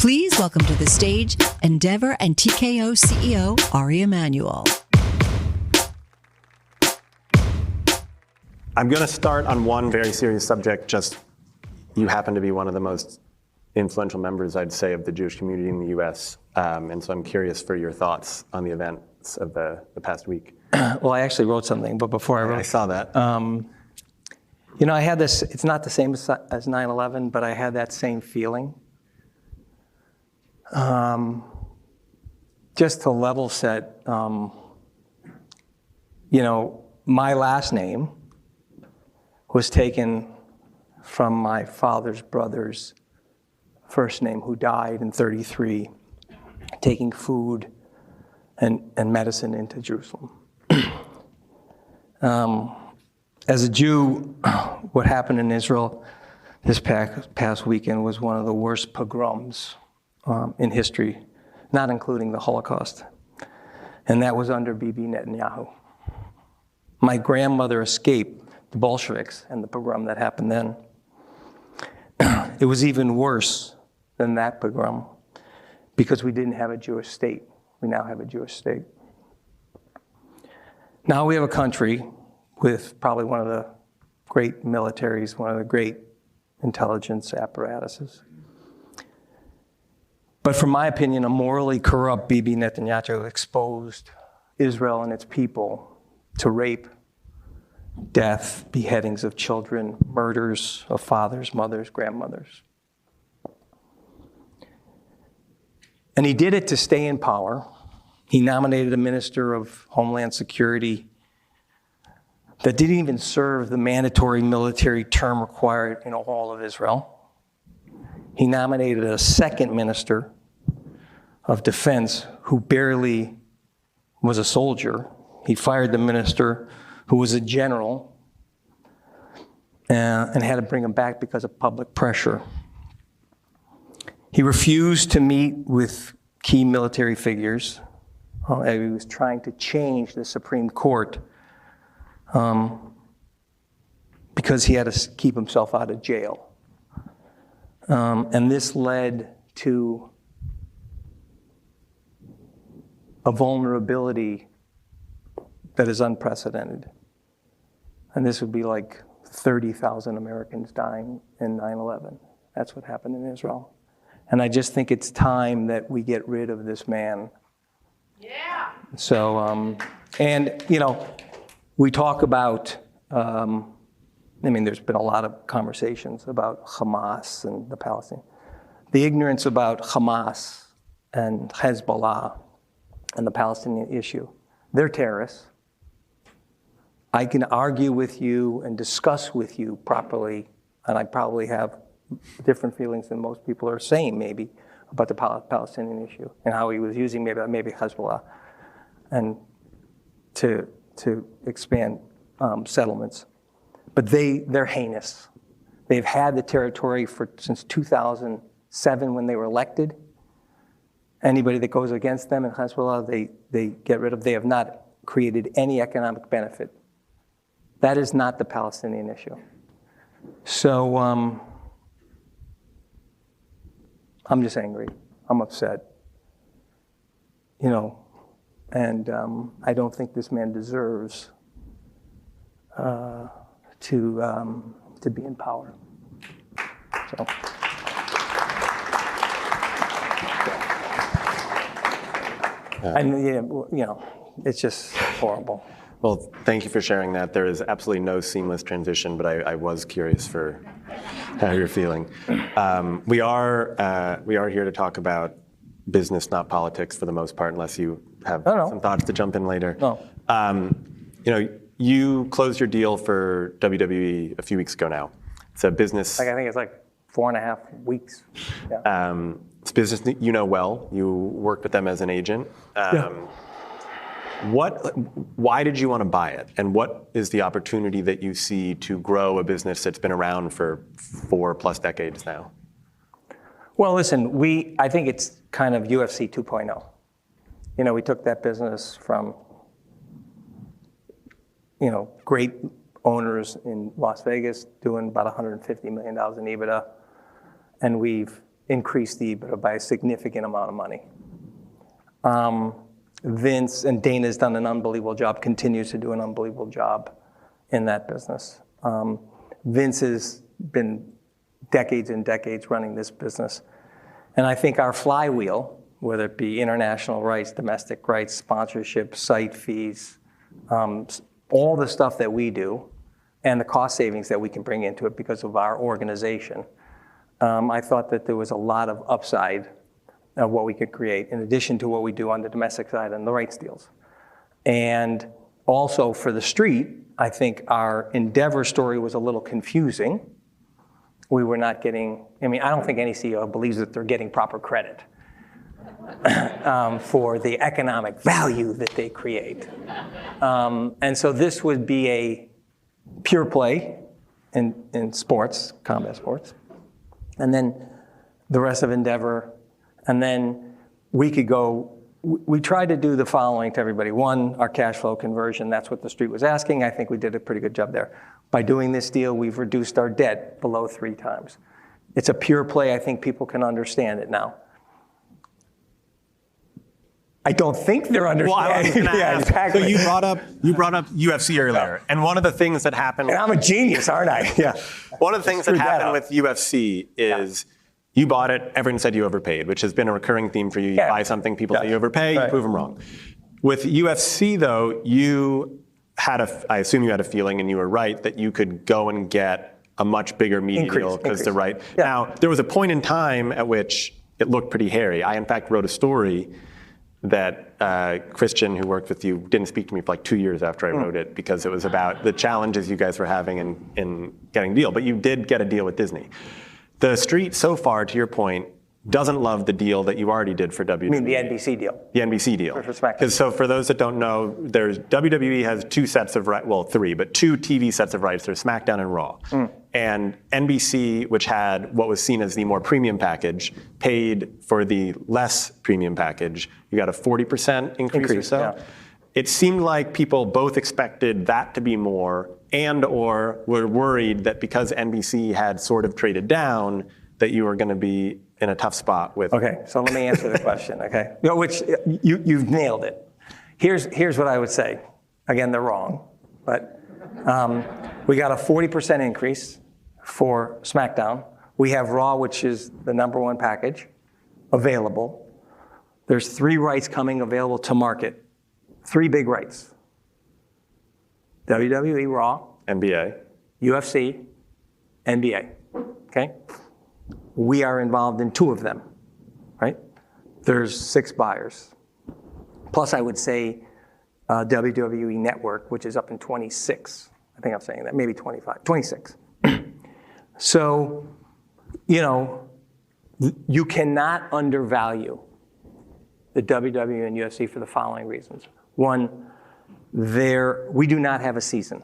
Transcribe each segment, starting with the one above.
Please welcome to the stage Endeavor and TKO CEO Ariel Emanuel. I'm going to start on one very serious subject. Just you happen to be one of the most influential members, I'd say, of the Jewish community in the U.S. And so I'm curious for your thoughts on the events of the past week. Well, I actually wrote something, but before I wrote, I saw that. I had this. It's not the same as 9/11, but I had that same feeling. Just to level set, my last name was taken from my father's brother's first name, who died in 1933, taking food and medicine into Jerusalem. As a Jew, what happened in Israel this past weekend was one of the worst pogroms in history, not including the Holocaust. And that was under Bibi Netanyahu. My grandmother escaped the Bolsheviks and the pogrom that happened then. It was even worse than that pogrom because we didn't have a Jewish state. We now have a Jewish state. Now we have a country with probably one of the great militaries, one of the great intelligence apparatuses. But from my opinion, a morally corrupt Bibi Netanyahu exposed Israel and its people to rape, death, beheadings of children, murders of fathers, mothers, grandmothers. And he did it to stay in power. He nominated a minister of Homeland Security that didn't even serve the mandatory military term required in all of Israel. He nominated a second minister of defense who barely was a soldier. He fired the minister who was a general and had to bring him back because of public pressure. He refused to meet with key military figures. He was trying to change the Supreme Court because he had to keep himself out of jail. And this led to a vulnerability that is unprecedented. And this would be like 30,000 Americans dying in 9/11. That's what happened in Israel. And I just think it's time that we get rid of this man. Yeah. So, we talk about, there's been a lot of conversations about Hamas and the Palestinians. The ignorance about Hamas and Hezbollah and the Palestinian issue. They're terrorists. I can argue with you and discuss with you properly, and I probably have different feelings than most people are saying maybe about the Palestinian issue and how he was using maybe Hezbollah and to expand settlements. But they're heinous. They've had the territory since 2007 when they were elected. Anybody that goes against them in Hezbollah, they get rid of. They have not created any economic benefit. That is not the Palestinian issue. So I'm just angry. I'm upset. And I don't think this man deserves to be in power. So. And it's just horrible. Well, thank you for sharing that. There is absolutely no seamless transition, but I was curious for how you're feeling. We are here to talk about business, not politics, for the most part, unless you have some thoughts to jump in later. No. You closed your deal for WWE a few weeks ago now. It's a business. I think it's like 4.5 weeks. Yeah. It's business that you know well. You worked with them as an agent. Why did you want to buy it? And what is the opportunity that you see to grow a business that's been around for 4+ decades now? Well, listen, I think it's kind of UFC 2.0. We took that business from, great owners in Las Vegas doing about $150 million in EBITDA. And we've increased the EBITDA by a significant amount of money. Vince and Dana's done an unbelievable job, continues to do an unbelievable job in that business. Vince has been decades and decades running this business. And I think our flywheel, whether it be international rights, domestic rights, sponsorship, site fees, all the stuff that we do, and the cost savings that we can bring into it because of our organization, I thought that there was a lot of upside of what we could create in addition to what we do on the domestic side and the rights deals. And also for the street, I think our Endeavor story was a little confusing. We were not getting, I don't think any CEO believes that they're getting proper credit for the economic value that they create. And so this would be a pure play in sports, combat sports. And then the rest of Endeavor. And then we could go, we tried to do the following to everybody. One, our cash flow conversion, that's what the street was asking. I think we did a pretty good job there. By doing this deal, we've reduced our debt below 3 times. It's a pure play. I think people can understand it now. I don't think they're understanding. Well, yeah, exactly. So you brought up UFC earlier, and one of the things that happened. And I'm a genius, aren't I? Yeah. One of the things that happened with UFC is you bought it. Everyone said you overpaid, which has been a recurring theme for you. You buy something, people say you overpay, you prove them wrong. With UFC, though, you had I assume you had a feeling, and you were right, that you could go and get a much bigger media deal because they're right. Yeah. Now, there was a point in time at which it looked pretty hairy. I, in fact, wrote a story that Christian, who worked with you, didn't speak to me for like 2 years after I wrote it because it was about the challenges you guys were having in getting a deal. But you did get a deal with Disney. The street, so far, to your point, doesn't love the deal that you already did for WWE. You mean the NBC deal? The NBC deal. For SmackDown. Because so for those that don't know, WWE has 2 sets of rights, well, 3, but 2 TV sets of rights. There's SmackDown and Raw. And NBC, which had what was seen as the more premium package, paid for the less premium package. You got a 40% increase or so. Yeah. It seemed like people both expected that to be more and/or were worried that because NBC had sort of traded down, that you were going to be in a tough spot with. Okay, so let me answer the question. Okay, which you've nailed it. Here's what I would say. Again, they're wrong, but we got a 40% increase for SmackDown. We have Raw, which is the #1 package, available. There's 3 rights coming available to market. 3 big rights. WWE, Raw. NBA. UFC, NBA. Okay? We are involved in 2 of them, right? There's 6 buyers. Plus, I would say WWE Network, which is up in 26. I think I'm saying that, maybe 25, 26. So, you cannot undervalue the WWE and UFC for the following reasons. One, we do not have a season.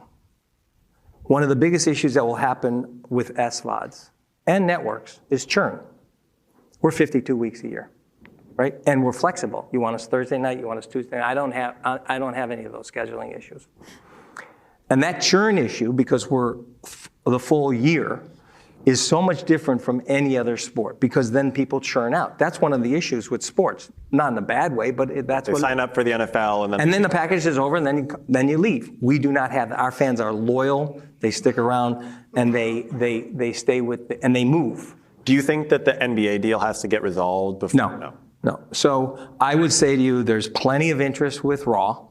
One of the biggest issues that will happen with SVODs and networks is churn. We're 52 weeks a year, right? And we're flexible. You want us Thursday night, you want us Tuesday night. I don't have any of those scheduling issues. And that churn issue, because we're the full year, is so much different from any other sport because then people churn out. That's one of the issues with sports. Not in a bad way, but that's what... They sign up for the NFL and then the package is over and then you leave. We do not have that. Our fans are loyal, they stick around, and they stay and they move. Do you think that the NBA deal has to get resolved before? No. So I would say to you, there's plenty of interest with Raw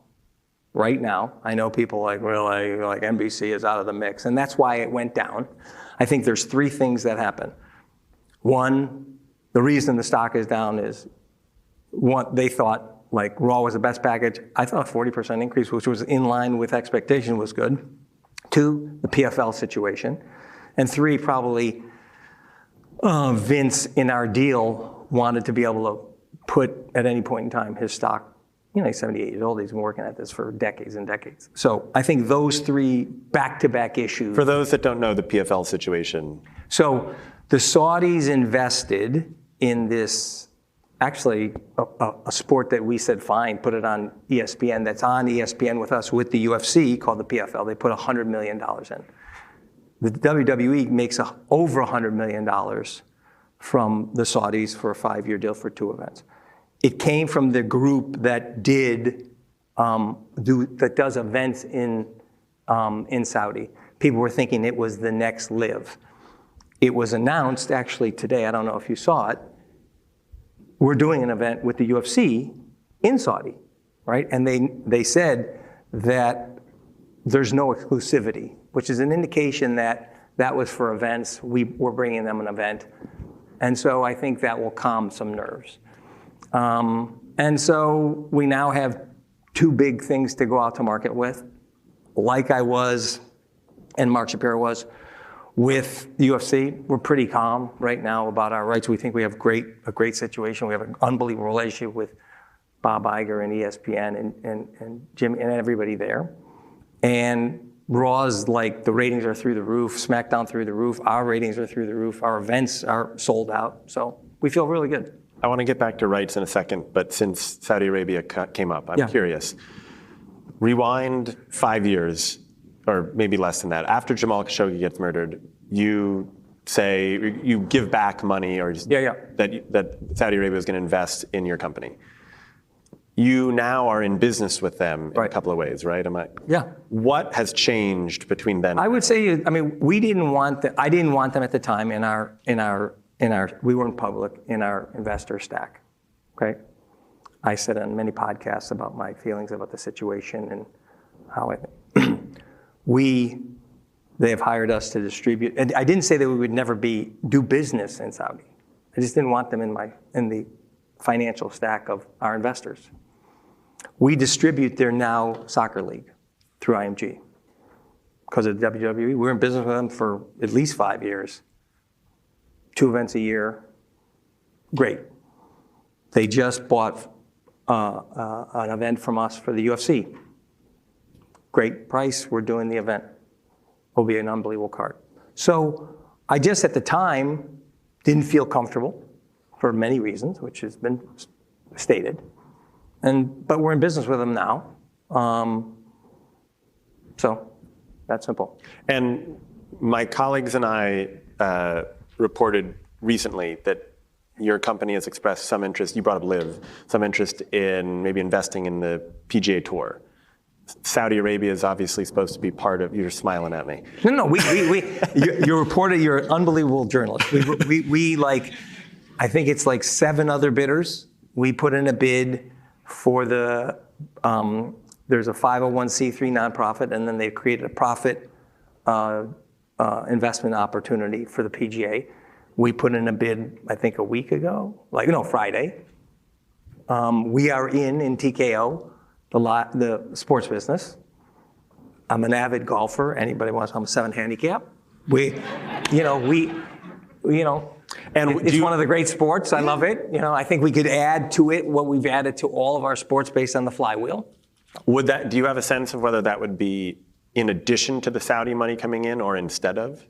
right now. I know people like NBC is out of the mix, and that's why it went down. I think there's 3 things that happen. One, the reason the stock is down is, one, they thought like Raw was the best package. I thought a 40% increase, which was in line with expectation, was good. 2, the PFL situation. And 3, probably Vince in our deal wanted to be able to put at any point in time his stock. He's 78 years old. He's been working at this for decades and decades. So I think those 3 back-to-back issues. For those that don't know the PFL situation. So the Saudis invested in this, actually, a sport that we said, fine, put it on ESPN. That's on ESPN with us with the UFC called the PFL. They put $100 million in. The WWE makes over $100 million from the Saudis for a 5-year deal for 2 events. It came from the group that does events in Saudi. People were thinking it was the next live. It was announced actually today, I don't know if you saw it, we're doing an event with the UFC in Saudi, right? And they said that there's no exclusivity, which is an indication that that was for events. We're bringing them an event. And so I think that will calm some nerves. And so we now have 2 big things to go out to market with, like I was and Mark Shapiro was with the UFC. We're pretty calm right now about our rights. We think we have a great situation. We have an unbelievable relationship with Bob Iger and ESPN and Jim and everybody there. And Raw's like the ratings are through the roof, SmackDown through the roof, our ratings are through the roof, our events are sold out. So we feel really good. I want to get back to rights in a second, but since Saudi Arabia came up, I'm curious. Rewind 5 years, or maybe less than that. After Jamal Khashoggi gets murdered, you say, you give back money or that Saudi Arabia is going to invest in your company. You now are in business with them in a couple of ways, right? Yeah. What has changed between then? I would say, we didn't want I didn't want them at the time we weren't public in our investor stack, okay? I said on many podcasts about my feelings about the situation and how they have hired us to distribute. And I didn't say that we would never do business in Saudi. I just didn't want them in the financial stack of our investors. We distribute their now soccer league through IMG. Because of the WWE, we're in business with them for at least 5 years. 2 events a year, great. They just bought an event from us for the UFC. Great price, we're doing the event. Will be an unbelievable card. So I just at the time didn't feel comfortable for many reasons, which has been stated. But we're in business with them now. So that's simple. And my colleagues and I reported recently that your company has expressed some interest, you brought up Liv, some interest in maybe investing in the PGA Tour. Saudi Arabia is obviously supposed to be part of, you're smiling at me. No, you reported, you're an unbelievable journalist. We I think it's like 7 other bidders. We put in a bid for there's a 501c3 nonprofit, and then they created a profit investment opportunity for the PGA. We put in a bid, I think a week ago, Friday. We are in TKO, the sports business. I'm an avid golfer. Anybody wants, I'm a 7 handicap. And it's one of the great sports. I love it. I think we could add to it what we've added to all of our sports based on the flywheel. Do you have a sense of whether that would be in addition to the Saudi money coming in or instead of?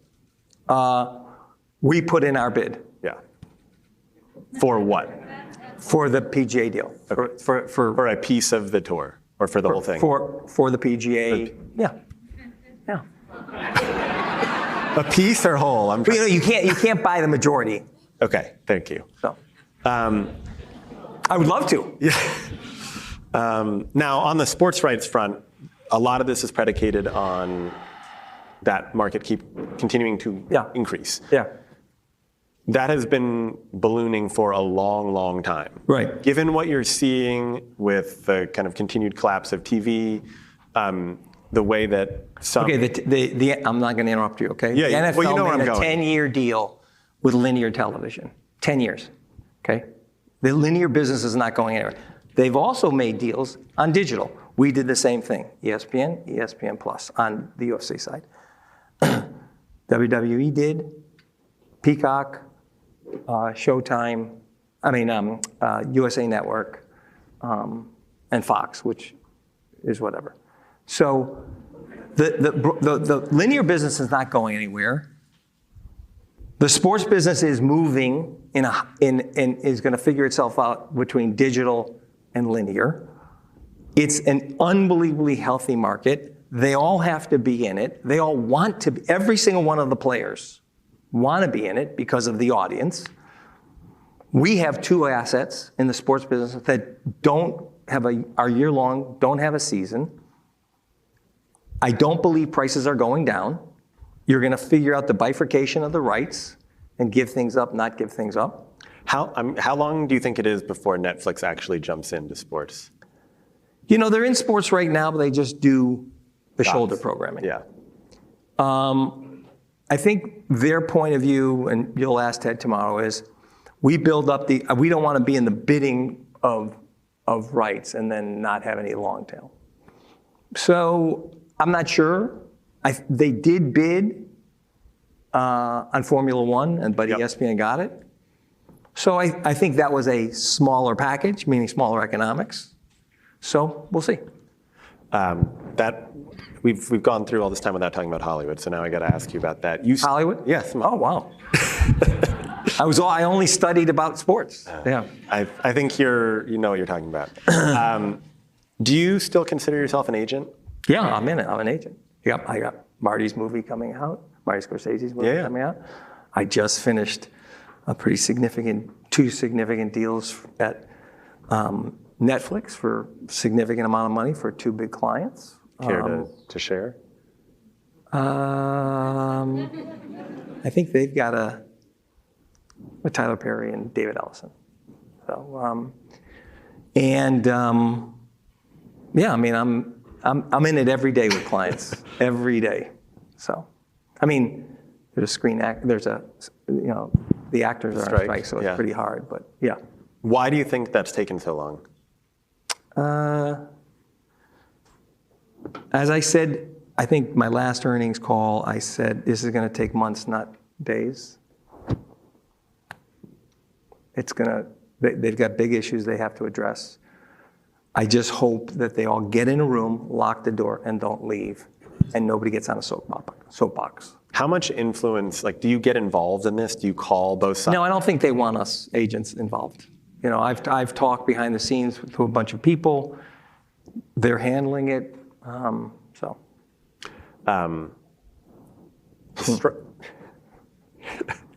We put in our bid. Yeah. For what? For the PGA deal. Okay. For a piece of the tour or for the whole thing? For the PGA. Yeah. A piece or whole? You can't buy the majority. Okay, thank you. So, I would love to. Yeah. Now, on the sports rights front, a lot of this is predicated on that market continuing to increase. Yeah. That has been ballooning for a long, long time. Right. Given what you're seeing with the kind of continued collapse of TV, the way that some... Okay, I'm not going to interrupt you, okay? Yeah, the NFL well, you know where I'm made a going. 10-year deal with linear television. 10 years, okay? The linear business is not going anywhere. They've also made deals on digital. We did the same thing, ESPN, ESPN Plus on the UFC side. WWE did, Peacock, Showtime, USA Network, and Fox, which is whatever. So the linear business is not going anywhere. The sports business is moving and is going to figure itself out between digital and linear. It's an unbelievably healthy market. They all have to be in it. They all want to be, every single one of the players want to be in it because of the audience. We have two assets in the sports business that don't have are year-long, don't have a season. I don't believe prices are going down. You're going to figure out the bifurcation of the rights and give things up, not give things up. How long do you think it is before Netflix actually jumps into sports? You know, they're in sports right now, but they just do the shoulder programming. Yeah. I think their point of view, and you'll ask Ted tomorrow, is we build up we don't want to be in the bidding of rights and then not have any long tail. So I'm not sure. They did bid on Formula One, but ESPN got it. So I think that was a smaller package, meaning smaller economics. So we'll see. We've gone through all this time without talking about Hollywood, so now I got to ask you about that. Hollywood? Yes. Oh, wow. I only studied about sports. Yeah. I think you know what you're talking about. Do you still consider yourself an agent? Yeah, I'm in it. I'm an agent. Yep, I got Marty Scorsese's movie coming out. I just finished two significant deals at Netflix for a significant amount of money for two big clients. Care to share? I think they've got with Tyler Perry and David Ellison. So, yeah, I mean, I'm in it every day with clients, every day. So, I mean, there's the actors are on strike, so it's pretty hard, but yeah. Why do you think that's taken so long? As I said, I think my last earnings call, I said, this is going to take months, not days. They've got big issues they have to address. I just hope that they all get in a room, lock the door, and don't leave, and nobody gets on a soapbox. How much influence, do you get involved in this? Do you call both sides? No, I don't think they want us agents involved. You know, I've talked behind the scenes to a bunch of people. They're handling it,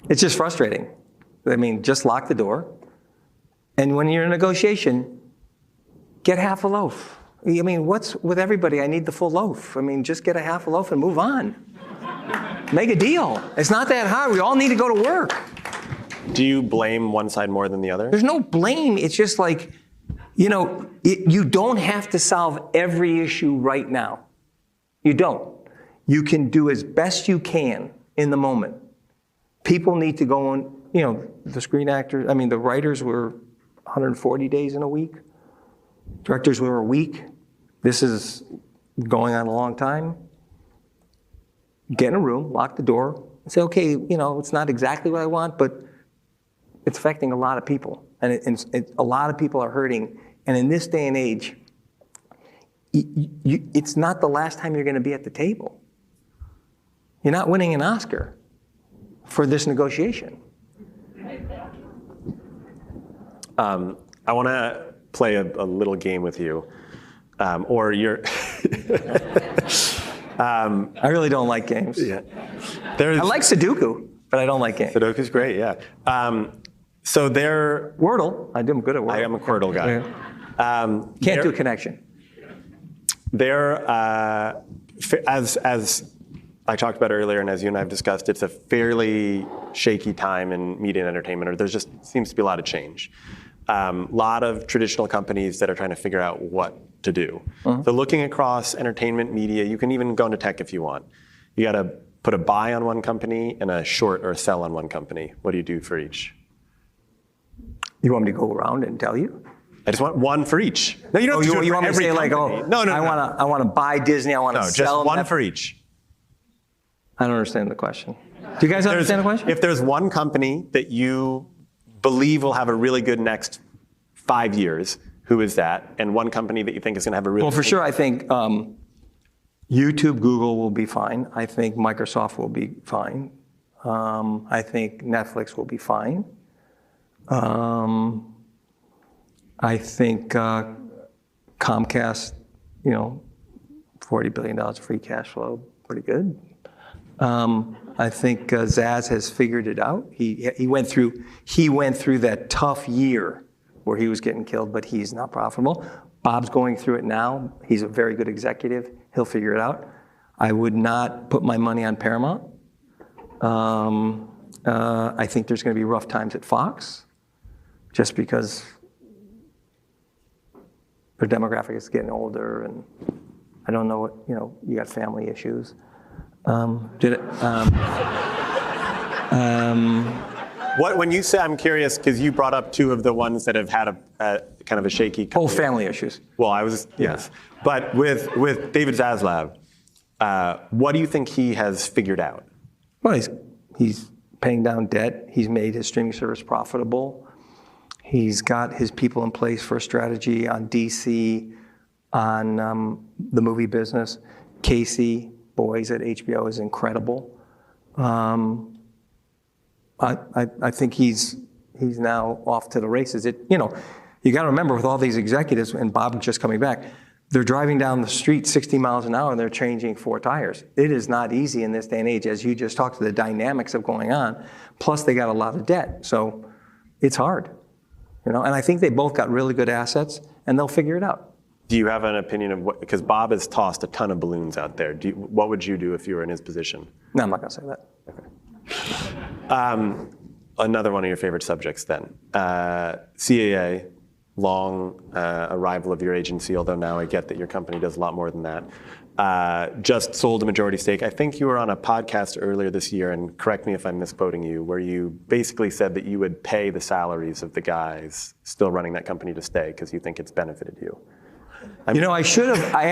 It's just frustrating. I mean, just lock the door. And when you're in a negotiation, get half a loaf. I mean, what's with everybody? I need the full loaf. I mean, just get a half a loaf and move on. Make a deal. It's not that hard. We all need to go to work. Do you blame one side more than the other? There's no blame. It's just you don't have to solve every issue right now. You don't. You can do as best you can in the moment. People need to go on, the writers were 140 days in a week. Directors were a week. This is going on a long time. Get in a room, lock the door, and say, okay, it's not exactly what I want, but it's affecting a lot of people. And a lot of people are hurting. And in this day and age, it's not the last time you're going to be at the table. You're not winning an Oscar for this negotiation. I want to play a little game with you, or you're. I really don't like games. Yeah. I like Sudoku, but I don't like games. Sudoku's great, yeah. So they're Wordle. I'm good at Wordle. I am a Wordle guy. Yeah. Can't do connection. They're as I talked about earlier, and as you and I have discussed, it's a fairly shaky time in media and entertainment, or there just seems to be a lot of change. A lot of traditional companies that are trying to figure out what to do. Mm-hmm. So looking across entertainment, media, you can even go into tech if you want. You got to put a buy on one company and a short or a sell on one company. What do you do for each? You want me to go around and tell you? I just want one for each. No, you don't have to do it for want me to say company. No. I want to buy Disney. I want to sell. Just one for each. I don't understand the question. Do you guys understand the question? If there's one company that you believe will have a really good next 5 years, who is that? And one company that you think is going to have a really Well, for sure, I think YouTube, Google will be fine. I think Microsoft will be fine. I think Netflix will be fine. I think Comcast, $40 billion of free cash flow, pretty good. I think Zaz has figured it out. He went through that tough year where he was getting killed, but he's not profitable. Bob's going through it now. He's a very good executive. He'll figure it out. I would not put my money on Paramount. I think there's going to be rough times at Fox, just because their demographic is getting older, and I don't know what, you got family issues. When you say, I'm curious, because you brought up two of the ones that have had a kind of a shaky. Oh, family issues. Well, yes. But with David Zaslav, what do you think he has figured out? Well, he's paying down debt. He's made his streaming service profitable. He's got his people in place for a strategy on DC, on the movie business. Casey Boys at HBO is incredible. I think he's now off to the races. You got to remember, with all these executives, and Bob just coming back, they're driving down the street 60 miles an hour and they're changing 4 tires. It is not easy in this day and age, as you just talked to the dynamics of going on. Plus, they got a lot of debt, so it's hard. And I think they both got really good assets, and they'll figure it out. Do you have an opinion of what? Because Bob has tossed a ton of balloons out there. What would you do if you were in his position? No, I'm not going to say that. Okay. Another one of your favorite subjects then. CAA, long a rival of your agency, although now I get that your company does a lot more than that. Just sold a majority stake. I think you were on a podcast earlier this year, and correct me if I'm misquoting you, where you basically said that you would pay the salaries of the guys still running that company to stay because you think it's benefited you. I should have. I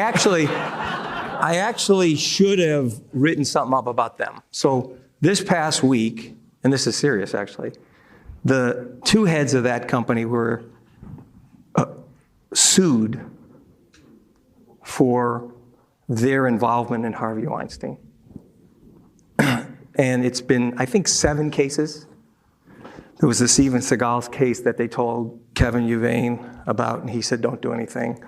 actually should have written something up about them. So this past week, and this is serious actually, the 2 heads of that company were sued for their involvement in Harvey Weinstein. And it's been, I think, 7 cases. There was the Steven Seagal's case that they told Kevin Uvain about, and he said, don't do anything.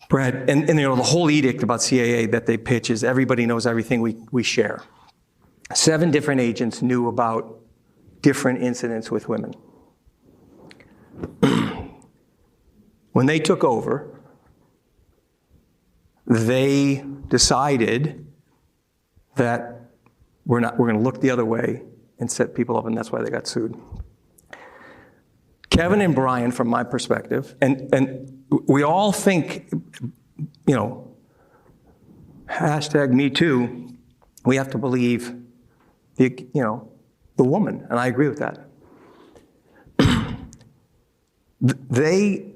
Brad, and the whole edict about CAA that they pitch is everybody knows everything we share. 7 different agents knew about different incidents with women. When they took over, they decided that we're going to look the other way and set people up, and that's why they got sued. Kevin and Brian, from my perspective, and we all think, hashtag Me Too, we have to believe the woman, and I agree with that. They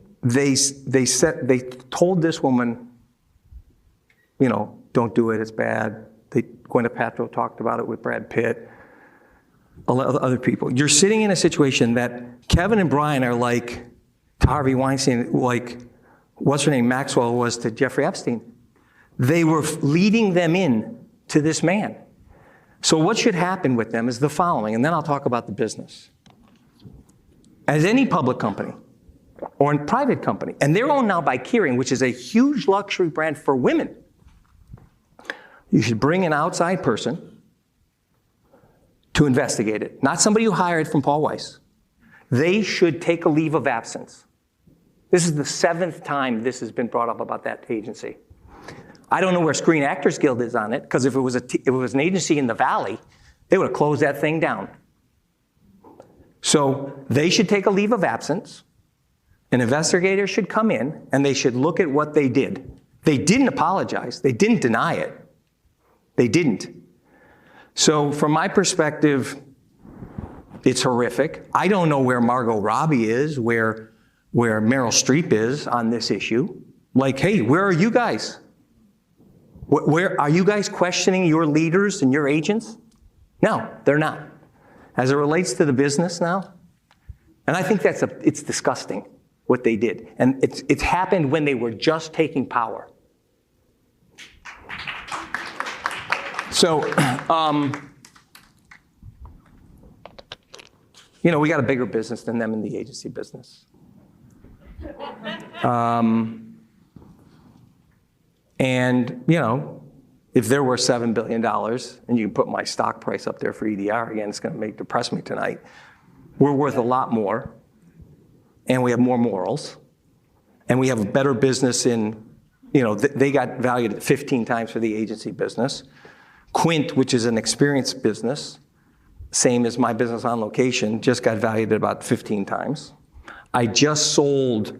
told this woman, don't do it, it's bad. Gwyneth Paltrow talked about it with Brad Pitt, other people. You're sitting in a situation that Kevin and Brian are like to Harvey Weinstein, like what's her name, Maxwell was to Jeffrey Epstein. They were leading them in to this man. So what should happen with them is the following, and then I'll talk about the business. As any public company or in private company, and they're owned now by Kering, which is a huge luxury brand for women, you should bring an outside person to investigate it, not somebody you hired from Paul Weiss. They should take a leave of absence. This is the 7th time this has been brought up about that agency. I don't know where Screen Actors Guild is on it, because if it was an agency in the Valley, they would have closed that thing down. So they should take a leave of absence. An investigator should come in, and they should look at what they did. They didn't apologize. They didn't deny it. They didn't. So from my perspective, it's horrific. I don't know where Margot Robbie is, where Meryl Streep is on this issue. Like, hey, where are you guys? Where are you guys questioning your leaders and your agents? No, they're not. As it relates to the business now, and I think it's disgusting what they did. And it's happened when they were just taking power. So, we got a bigger business than them in the agency business. And, if they're worth $7 billion, and you can put my stock price up there for EDR, again, it's going to depress me tonight, we're worth a lot more, and we have more morals, and we have a better business in, they got valued at 15 times for the agency business. Quint, which is an experienced business, same as my business On Location, just got valued at about 15 times. I just sold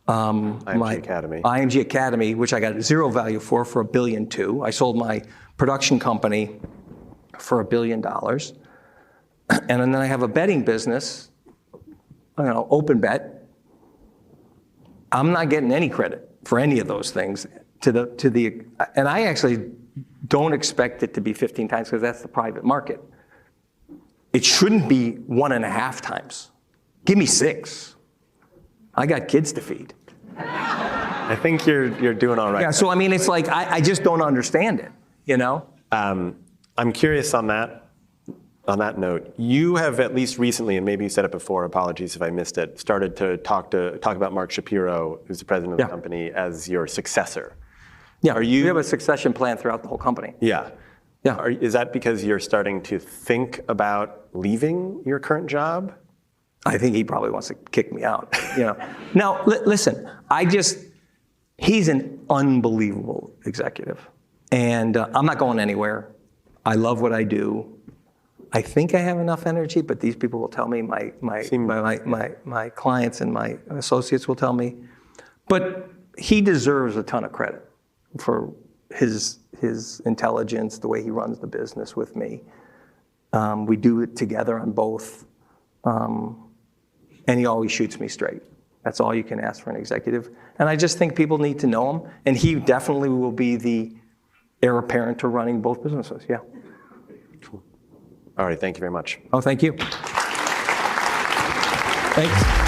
IMG Academy, which I got zero value for $1.2 billion. I sold my production company for $1 billion. And then I have a betting business, Open Bet. I'm not getting any credit for any of those things and I actually don't expect it to be 15 times because that's the private market. It shouldn't be 1.5 times. Give me 6. I got kids to feed. I think you're doing all right. Yeah, so I mean, it's like, I just don't understand it, I'm curious on that note. You have at least recently, and maybe you said it before, apologies if I missed it, started to talk about Mark Shapiro, who's the president of the company, as your successor. Yeah, we have a succession plan throughout the whole company. Yeah. Yeah. Is that because you're starting to think about leaving your current job? I think he probably wants to kick me out. Now, listen, he's an unbelievable executive. And I'm not going anywhere. I love what I do. I think I have enough energy, but these people will tell me, my clients and my associates will tell me. But he deserves a ton of credit for his intelligence, the way he runs the business with me. We do it together on both. And he always shoots me straight. That's all you can ask for an executive. And I just think people need to know him. And he definitely will be the heir apparent to running both businesses, yeah. Cool. All right, thank you very much. Oh, thank you. Thanks.